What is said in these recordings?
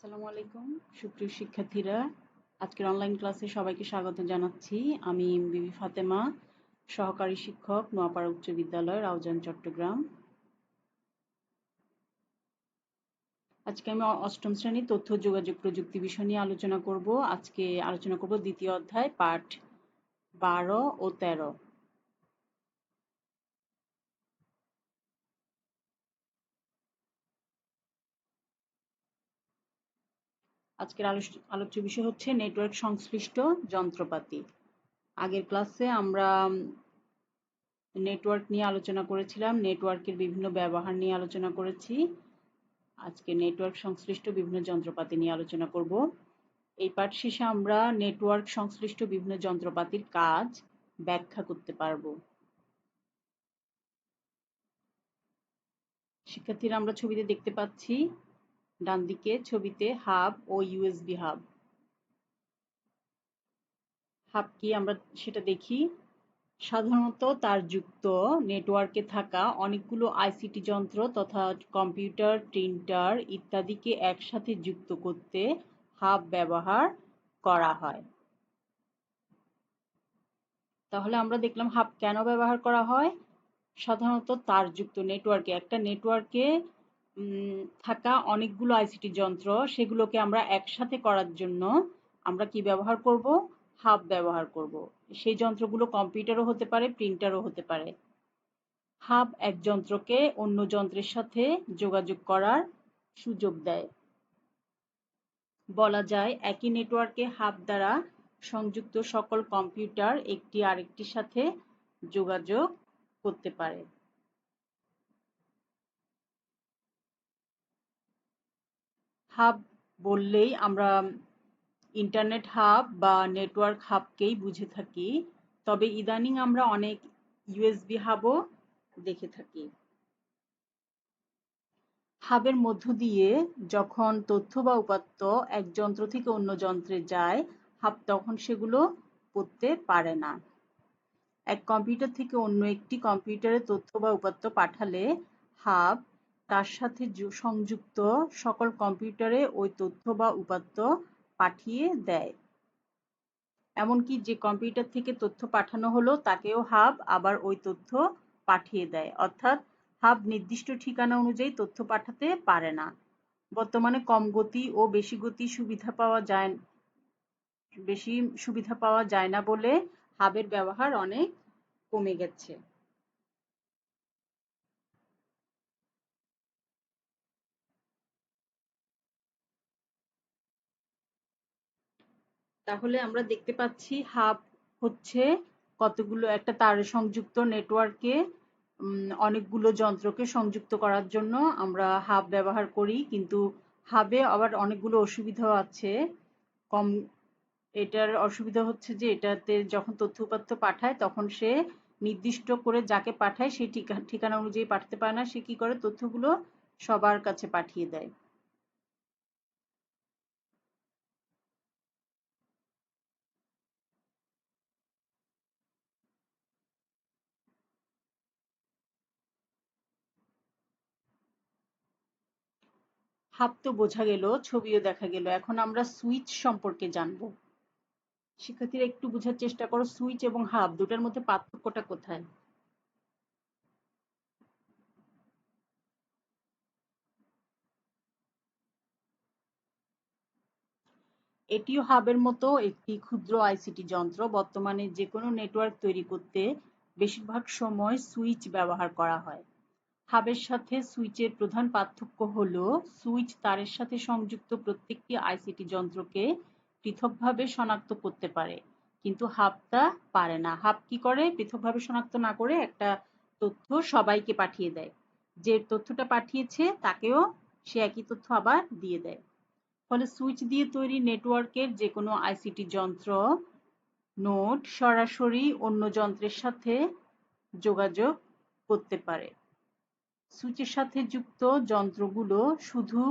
আসসালামু আলাইকুম সুপ্রিয় শিক্ষার্থীরা, আজকের অনলাইন ক্লাসে সবাইকে স্বাগত জানাচ্ছি। আমি বিবি ফাতেমা, সহকারী শিক্ষক, নোয়াপাড়া উচ্চ বিদ্যালয়, রাউজান, চট্টগ্রাম। আজকে আমি অষ্টম শ্রেণী তথ্য ও যোগাযোগ প্রযুক্তি বিষয় নিয়ে আলোচনা করব। আজকে আলোচনা করব দ্বিতীয় অধ্যায় পাঠ 12 ও 13। আজকের আলোচ্য বিষয় হচ্ছে নেটওয়ার্ক সংশ্লিষ্ট যন্ত্রপাতি। আগের ক্লাসে আমরা নেটওয়ার্ক নিয়ে আলোচনা করেছিলাম, নেটওয়ার্কের বিভিন্ন ব্যবহার নিয়ে আলোচনা করেছি। আজকে নেটওয়ার্ক সংশ্লিষ্ট বিভিন্ন যন্ত্রপাতি নিয়ে আলোচনা করব। এই পাঠ শেষে আমরা নেটওয়ার্ক সংশ্লিষ্ট বিভিন্ন যন্ত্রপাতির কাজ ব্যাখ্যা করতে পারব। শিক্ষার্থীরা, আমরা ছবিতে দেখতে পাচ্ছি ডান দিকে ছবিতে হাব ও ইউএসবি হাব। হাব কি আমরা সেটা দেখি। সাধারণত তারযুক্ত নেটওয়ার্কে থাকা অনেকগুলো আইসিটি যন্ত্র তথা কম্পিউটার, প্রিন্টার ইত্যাদিকে একসাথে যুক্ত করতে হাব ব্যবহার করা হয়। তাহলে আমরা দেখলাম হাব কেন ব্যবহার করা হয়। সাধারণত তারযুক্ত নেটওয়ার্কে, একটা নেটওয়ার্কে থাকা অনেকগুলো আইসিটি যন্ত্র, সেগুলোকে আমরা একসাথে করার জন্য আমরা কি ব্যবহার করব? হাব ব্যবহার করব। সেই যন্ত্রগুলো কম্পিউটারও হতে পারে, প্রিন্টারও হতে পারে। হাব এক যন্ত্রকে অন্য যন্ত্রের সাথে যোগাযোগ করার সুযোগ দেয়। বলা যায় একই নেটওয়ার্কে হাব দ্বারা সংযুক্ত সকল কম্পিউটার একটি আরেকটির সাথে যোগাযোগ করতে পারে। হাব বললেই আমরা ইন্টারনেট হাব বা নেটওয়ার্ক হাবকেই বুঝে থাকি, তবে ইদানিং আমরা অনেক ইউএসবি হাবও দেখে থাকি। হাবের মধ্য দিয়ে যখন তথ্য বা উপাত্ত এক যন্ত্র থেকে অন্য যন্ত্রে যায়, হাব তখন সেগুলো পড়তে পারে না। এক কম্পিউটার থেকে অন্য একটি কম্পিউটারে তথ্য বা উপাত্ত পাঠালে হাব তার সাথে সংযুক্ত সকল কম্পিউটারে ওই তথ্য বা উপাত্ত পাঠিয়ে দেয়। এমনকি যে কম্পিউটার থেকে তথ্য পাঠানো হলো তাকেও হাব আবার ওই তথ্য পাঠিয়ে দেয়। অর্থাৎ হাব নির্দিষ্ট ঠিকানা অনুযায়ী তথ্য পাঠাতে পারে না। বর্তমানে কম গতি ও বেশি সুবিধা পাওয়া যায় না বলে হাবের ব্যবহার অনেক কমে গেছে। তাহলে আমরা দেখতে পাচ্ছি হাব হচ্ছে কতগুলো একটা তারে সংযুক্ত নেটওয়ার্কে অনেকগুলো যন্ত্রকে সংযুক্ত করার জন্য আমরা হাব ব্যবহার করি। কিন্তু হাবে আবার অনেকগুলো অসুবিধাও আছে। কম এটার অসুবিধা হচ্ছে যে এটাতে যখন তথ্য উপাত্ত পাঠায় তখন সে নির্দিষ্ট করে যাকে পাঠায় সেই ঠিকানা অনুযায়ী পাঠাতে পারে না। সে কি করে, তথ্যগুলো সবার কাছে পাঠিয়ে দেয়। হাব তো বোঝা গেল, ছবিও দেখা গেল। এখন আমরা সুইচ সম্পর্কে জানবো। শিক্ষার্থীরা একটু বোঝার চেষ্টা করো, সুইচ এবং হাব দুটার মধ্যে পার্থক্যটা কোথায়? এটিও হাবের মতো একটি ক্ষুদ্র আইসিটি যন্ত্র। বর্তমানে যে কোনো নেটওয়ার্ক তৈরি করতে বেশিরভাগ সময় সুইচ ব্যবহার করা হয়। হাবের সাথে সুইচের প্রধান পার্থক্য হলো সুইচ তারের সাথে সংযুক্ত প্রত্যেকটি আইসিটি যন্ত্রকে পৃথকভাবে শনাক্ত করতে পারে, কিন্তু হাব তা পারে না। হাব কি করে, পৃথকভাবে শনাক্ত না করে একটা তথ্য সবাইকে পাঠিয়ে দেয়। যে তথ্যটা পাঠিয়েছে তাকেও সে একই তথ্য আবার দিয়ে দেয়। ফলে সুইচ দিয়ে তৈরি নেটওয়ার্কের যে কোনো আইসিটি যন্ত্র নোড সরাসরি অন্য যন্ত্রের সাথে যোগাযোগ করতে পারে। সুইচের সাথে যুক্ত যন্ত্রগুলো শুধু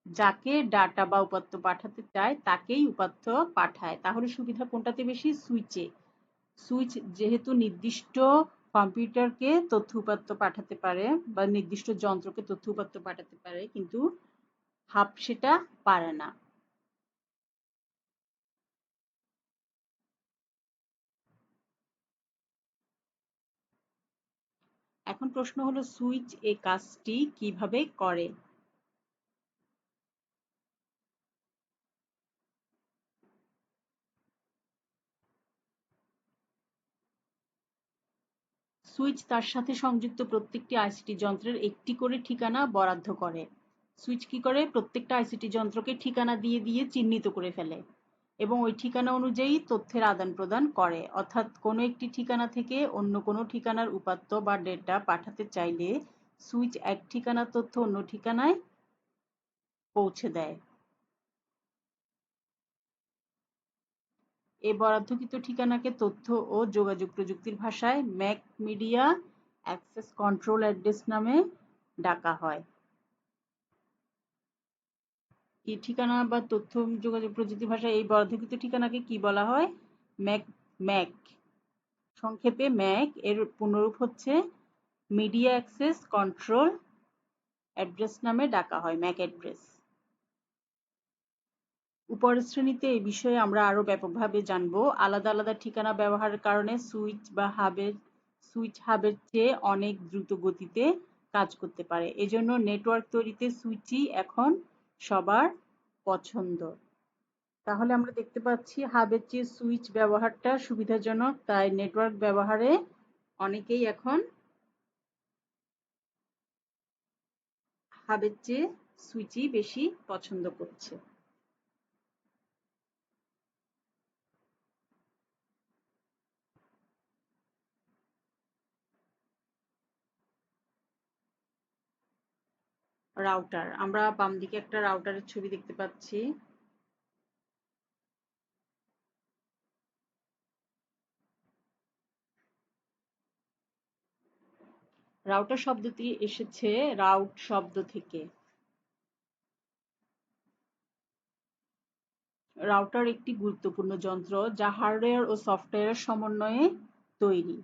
যাকে ডাটা বা উপাত্ত পাঠাতে চায় তাকেই উপাত্ত পাঠায়। তাহলে সুবিধা কোনটাতে বেশি? সুইচে। সুইচ যেহেতু নির্দিষ্ট কম্পিউটারকে তথ্য উপাত্ত পাঠাতে পারে বা নির্দিষ্ট যন্ত্রকে তথ্য উপাত্ত পাঠাতে পারে, কিন্তু হাব সেটা পারে না। এখন প্রশ্ন হলো সুইচ এই কাজটি কিভাবে করে। সুইচ তার সাথে সংযুক্ত প্রত্যেকটি আইসিটি যন্ত্রের একটি করে ঠিকানা বরাদ্দ করে। সুইচ কি করে, প্রত্যেকটা আইসিটি যন্ত্রকে ঠিকানা দিয়ে দিয়ে চিহ্নিত করে ফেলে এবং ওই ঠিকানা অনুযায়ী তথ্যের আদান প্রদান করে। অর্থাৎ কোনো একটি ঠিকানা থেকে অন্য কোনো ঠিকানার উপাত্ত বা ডেটা পাঠাতে চাইলে সুইচ এক ঠিকানার তথ্য অন্য ঠিকানায় পৌঁছে দেয়। এই বরাদ্দকৃত ঠিকানাকে তথ্য ও যোগাযোগ প্রযুক্তির ভাষায় Mac media access control address নামে ডাকা হয়। কি ঠিকানা বা তথ্য যোগাযোগ প্রযুক্তির ভাষায় এই বরাদ্দকৃত ঠিকানাকে কি বলা হয়? ম্যাক ম্যাক সংক্ষেপে ম্যাক এর পুনরূপ হচ্ছে মিডিয়া অ্যাক্সেস কন্ট্রোল অ্যাড্রেস নামে ডাকা হয়, ম্যাক অ্যাড্রেস। উপরের শ্রেণীতে এই বিষয়ে আমরা আরো ব্যাপকভাবে জানব। আলাদা আলাদা ঠিকানা ব্যবহারের কারণে সুইচ হাবের চেয়ে অনেক দ্রুত গতিতে কাজ করতে পারে। এজন্য নেটওয়ার্ক তৈরিতে সুইচই এখন সবার পছন্দ। তাহলে আমরা দেখতে পাচ্ছি হাবের চেয়ে সুইচ ব্যবহারটা সুবিধাজনক, তাই নেটওয়ার্ক ব্যবহারে অনেকেই এখন হাবের চেয়ে সুইচই বেশি পছন্দ করছে। রাউটার, আমরা বাম দিকে একটা রাউটারের ছবি দেখতে পাচ্ছি। রাউটার শব্দটি এসেছে রাউট শব্দ থেকে। রাউটার একটি গুরুত্বপূর্ণ যন্ত্র যা হার্ডওয়্যার ও সফটওয়্যারের সমন্বয়ে তৈরি।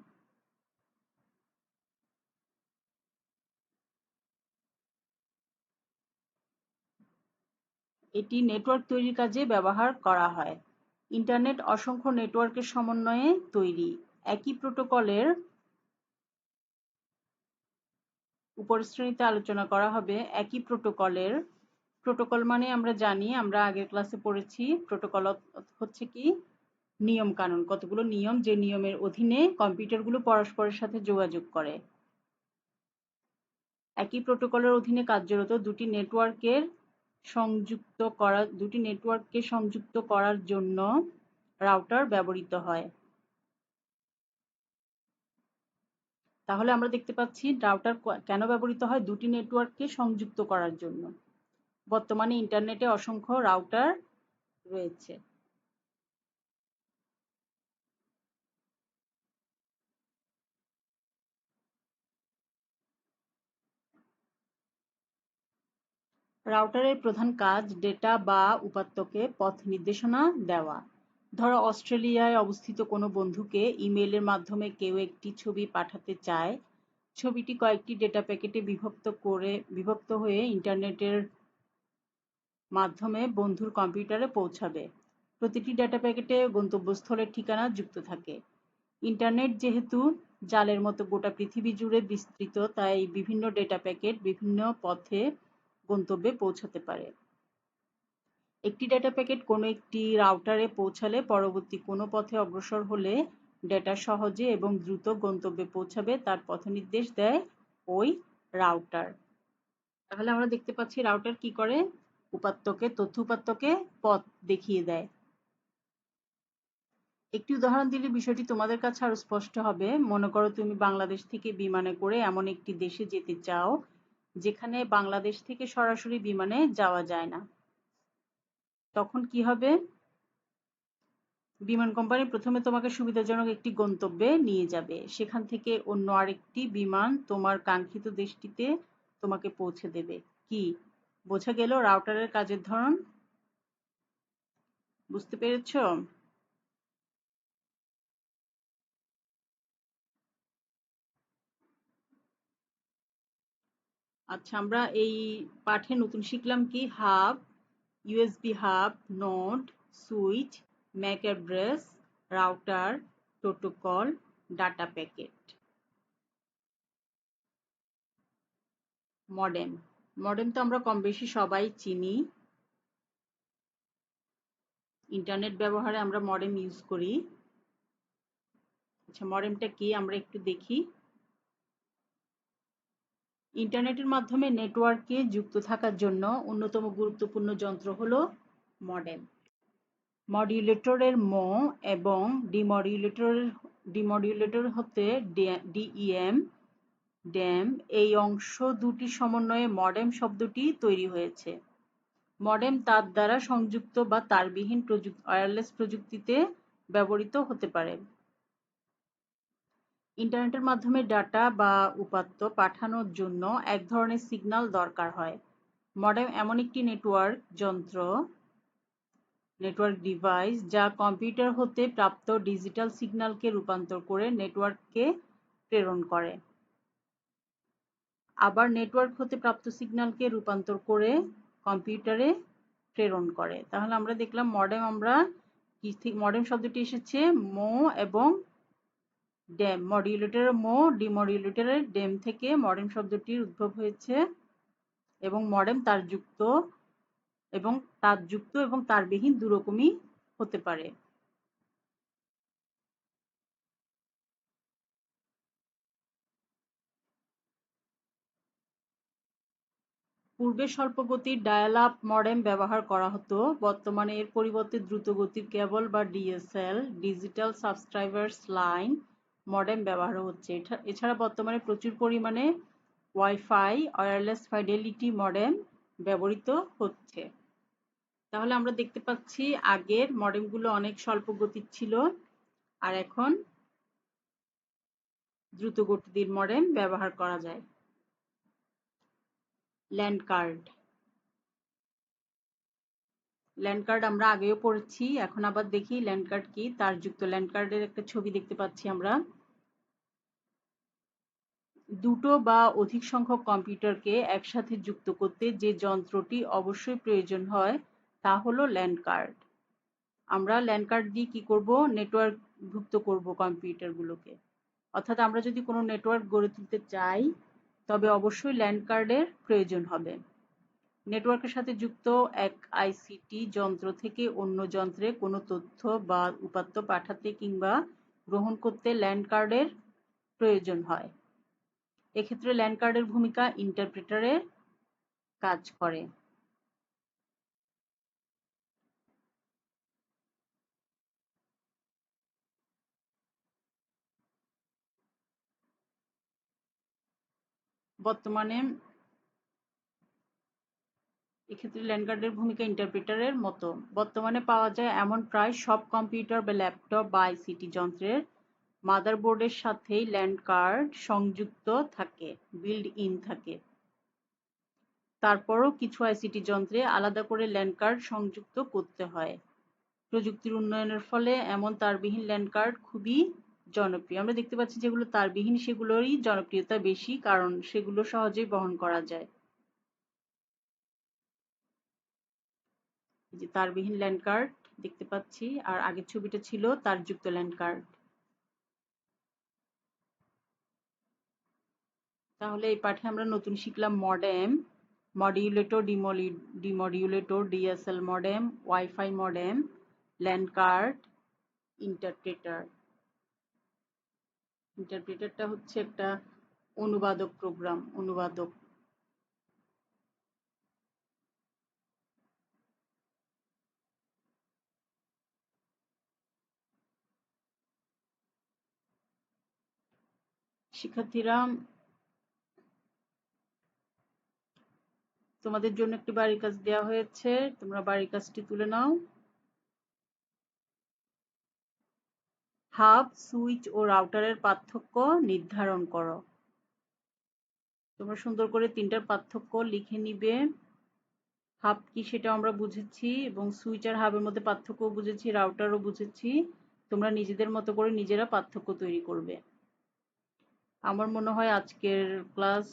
এটি নেটওয়ার্ক তৈরির কাজে ব্যবহার করা হয়। ইন্টারনেট অসংখ্য নেটওয়ার্কের সমন্বয়ে তৈরি। একই প্রোটোকলের উপরের শ্রেণীতে আলোচনা করা হবে। একই প্রোটোকলের, প্রোটোকল মানে আমরা জানি, আমরা আগের ক্লাসে পড়েছি, প্রোটোকল হচ্ছে কি নিয়ম কানুন, কতগুলো নিয়ম, যে নিয়মের অধীনে কম্পিউটারগুলো পরস্পরের সাথে যোগাযোগ করে। একই প্রোটোকলের অধীনে কার্যরত দুটি নেটওয়ার্ককে সংযুক্ত করার জন্য রাউটার ব্যবহৃত হয়। তাহলে আমরা দেখতে পাচ্ছি রাউটার কেন ব্যবহৃত হয়? দুটি নেটওয়ার্ককে সংযুক্ত করার জন্য। বর্তমানে ইন্টারনেটে অসংখ্য রাউটার রয়েছে। রাউটারের প্রধান কাজ ডেটা বা উপাত্তকে পথ নির্দেশনা দেওয়া। ধরো অস্ট্রেলিয়ায় অবস্থিত কোনো বন্ধুকে ইমেইলের মাধ্যমে কেউ একটি ছবি পাঠাতে চায়। ছবিটি কয়েকটি ডেটা প্যাকেটে বিভক্ত হয়ে ইন্টারনেটের মাধ্যমে বন্ধুর কম্পিউটারে পৌঁছাবে। প্রতিটি ডেটা প্যাকেটে গন্তব্যস্থলের ঠিকানা যুক্ত থাকে। ইন্টারনেট যেহেতু জালের মতো গোটা পৃথিবী জুড়ে বিস্তৃত, তাই বিভিন্ন ডেটা প্যাকেট বিভিন্ন পথে গন্তব্যে পৌঁছাতে পারে। একটি ডেটা প্যাকেট কোনো একটি রাউটারে পৌঁছালে পরবর্তী কোনো পথে অগ্রসর হলে ডেটা সহজে এবং দ্রুত গন্তব্যে পৌঁছাবে তার পথনির্দেশ দেয় ওই রাউটার। তাহলে আমরা দেখতে পাচ্ছি রাউটার কি করে? তথ্য উপাত্তকে পথ দেখিয়ে দেয়। একটি উদাহরণ দিলে বিষয়টি তোমাদের কাছে আরো স্পষ্ট হবে। মনে করো তুমি বাংলাদেশ থেকে বিমানে করে এমন একটি দেশে যেতে চাও যেখানে বাংলাদেশ থেকে সরাসরি বিমানে যাওয়া যায় না। তখন কি হবে? বিমান কোম্পানি প্রথমে তোমাকে সুবিধাজনক একটি গন্তব্যে নিয়ে যাবে, সেখান থেকে অন্য আরেকটি বিমান তোমার কাঙ্ক্ষিত দেশটিতে তোমাকে পৌঁছে দেবে। কি বোঝা গেল রাউটারের কাজের ধরন? বুঝতে পেরেছো? আচ্ছা, আমরা এই পাঠে নতুন শিখলাম কি hub, USB hub, node, switch, Mac address, router, protocol, data packet. Modem, modem তো আমরা কম বেশি সবাই চিনি। ইন্টারনেট ব্যবহারে আমরা মডেম ইউজ করি। আচ্ছা, মডেমটা কি আমরা একটু দেখি। ইন্টারনেটের মাধ্যমে নেটওয়ার্কে যুক্ত থাকার জন্য অন্যতম গুরুত্বপূর্ণ যন্ত্র হলো মডেম। মডিউলেটরের মো এবং ডিমডিউলেটর হতে ডিইএম, ড্যাম এই অংশ দুটি সমন্বয়ে মডেম শব্দটি তৈরি হয়েছে। মডেম তার দ্বারা সংযুক্ত বা তারবিহীন ওয়্যারলেস প্রযুক্তিতে ব্যবহৃত হতে পারে। ইন্টারনেটের মাধ্যমে ডাটা বা উপাত্ত পাঠানোর জন্য এক ধরনের সিগন্যাল দরকার হয়। মডেম এমন একটি নেটওয়ার্ক ডিভাইস যা কম্পিউটার হতে প্রাপ্ত ডিজিটাল সিগন্যালকে রূপান্তর করে নেটওয়ার্ককে প্রেরণ করে। আবার নেটওয়ার্ক হতে প্রাপ্ত সিগন্যালকে রূপান্তর করে কম্পিউটারে প্রেরণ করে। তাহলে আমরা দেখলাম মডেম শব্দটি এসেছে মো এবং ড্যাম। মডিউলেটরের মো, ডিমডিউলেটরের ড্যাম থেকে মডেম শব্দটির উদ্ভব হয়েছে এবং মডেম তারযুক্ত এবং তারবিহীন দুরকমই হতে পারে। পূর্বে স্বল্পগতির ডায়াল-আপ মডেম ব্যবহার করা হতো, বর্তমানে এর পরিবর্তে দ্রুতগতির কেবল বা DSL digital subscribers line modem ব্যবহার হচ্ছে। এছাড়া বর্তমানে প্রচুর পরিমাণে ওয়াইফাই ওয়্যারলেস ফিডেলিটি মডেম ব্যবহৃত হচ্ছে। তাহলে আমরা দেখতে পাচ্ছি আগের মডেমগুলো অনেক স্বল্প গতির ছিল আর এখন দ্রুত গতির মডেম ব্যবহার করা যায়। ল্যান্ড কার্ড, ল্যান্ড কার্ড আমরা আগেও পড়েছি, এখন আবার দেখি ল্যান্ড কার্ড কি। তারযুক্ত ল্যান্ড কার্ডের একটা ছবি দেখতে পাচ্ছি আমরা। দুটো বা অধিক সংখ্যক কম্পিউটারকে একসাথে যুক্ত করতে যে যন্ত্রটি অবশ্যই প্রয়োজন হয় তা হলো ল্যান্ড কার্ড। আমরা ল্যান্ড কার্ড দিয়ে কি করব, নেটওয়ার্ক যুক্ত করব কম্পিউটারগুলোকে। অর্থাৎ আমরা যদি কোনো নেটওয়ার্ক গড়ে তুলতে চাই তবে অবশ্যই ল্যান্ড কার্ডের প্রয়োজন হবে। নেটওয়ার্কের সাথে যুক্ত এক আইসিটি যন্ত্র থেকে অন্য যন্ত্রে কোনো তথ্য বা উপাত্ত পাঠাতে কিংবা গ্রহণ করতে ল্যান্ড কার্ডের প্রয়োজন হয়। এক্ষেত্রে ল্যান্ড কার্ডের ভূমিকা ইন্টারপ্রেটারের কাজ করে। বর্তমানে এক্ষেত্রে ল্যান্ড কার্ডের ভূমিকা ইন্টারপ্রেটারের মতো। বর্তমানে পাওয়া যায় এমন প্রায় সব কম্পিউটার বা ল্যাপটপ বা আইসিটি যন্ত্রের মাদারবোর্ডের সাথেই ল্যান্ড কার্ড সংযুক্ত থাকে, বিল্ড ইন থাকে। তারপরও কিছু আইসিটি যন্ত্রে আলাদা করে ল্যান্ড কার্ড সংযুক্ত করতে হয়। প্রযুক্তির উন্নয়নের ফলে এমন তারবিহীন ল্যান্ড কার্ড খুবই জনপ্রিয়। আমরা দেখতে পাচ্ছি যেগুলো তারবিহীন সেগুলোরই জনপ্রিয়তা বেশি, কারণ সেগুলো সহজেই বহন করা যায়। যে তারবিহীন ল্যান্ড কার্ড দেখতে পাচ্ছি, আর আগের ছবিটা ছিল তারযুক্ত ল্যান্ড কার্ড। তাহলে এই পাঠে আমরা নতুন শিখলাম modem, modulator, demodulator, DSL modem, WiFi modem, LAN card, interpreter. ইন্টারপ্রেটারটা হচ্ছে একটা অনুবাদক প্রোগ্রাম, অনুবাদক। শিক্ষার্থীরা, তোমাদের জন্য একটি বাড়ির কাজ দেওয়া হয়েছে, তোমরা বাড়ির কাজটি তুলে নাও। হাব, সুইচ ও রাউটারের পার্থক্য নির্ধারণ করো। তোমরা সুন্দর করে তিনটার পার্থক্য লিখে নিবে। হাব কি সেটা আমরা বুঝেছি এবং সুইচ আর হাবের মধ্যে পার্থক্য বুঝেছি, রাউটারও বুঝেছি। তোমরা নিজেদের মতো করে নিজেরা পার্থক্য তৈরি করবে। আমার মনে হয় আজকের ক্লাস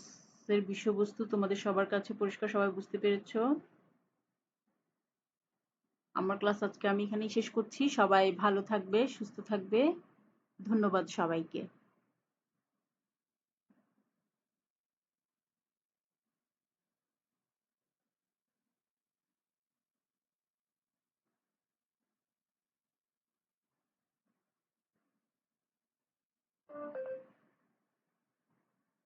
ক্লাসের বিষয়বস্তু তোমাদের সবার কাছে পরিষ্কার, সবাই বুঝতে পেরেছো? আমার ক্লাস আজকে আমি এখানেই শেষ করছি। সবাই ভালো থাকবে, সুস্থ থাকবে। ধন্যবাদ সবাইকে।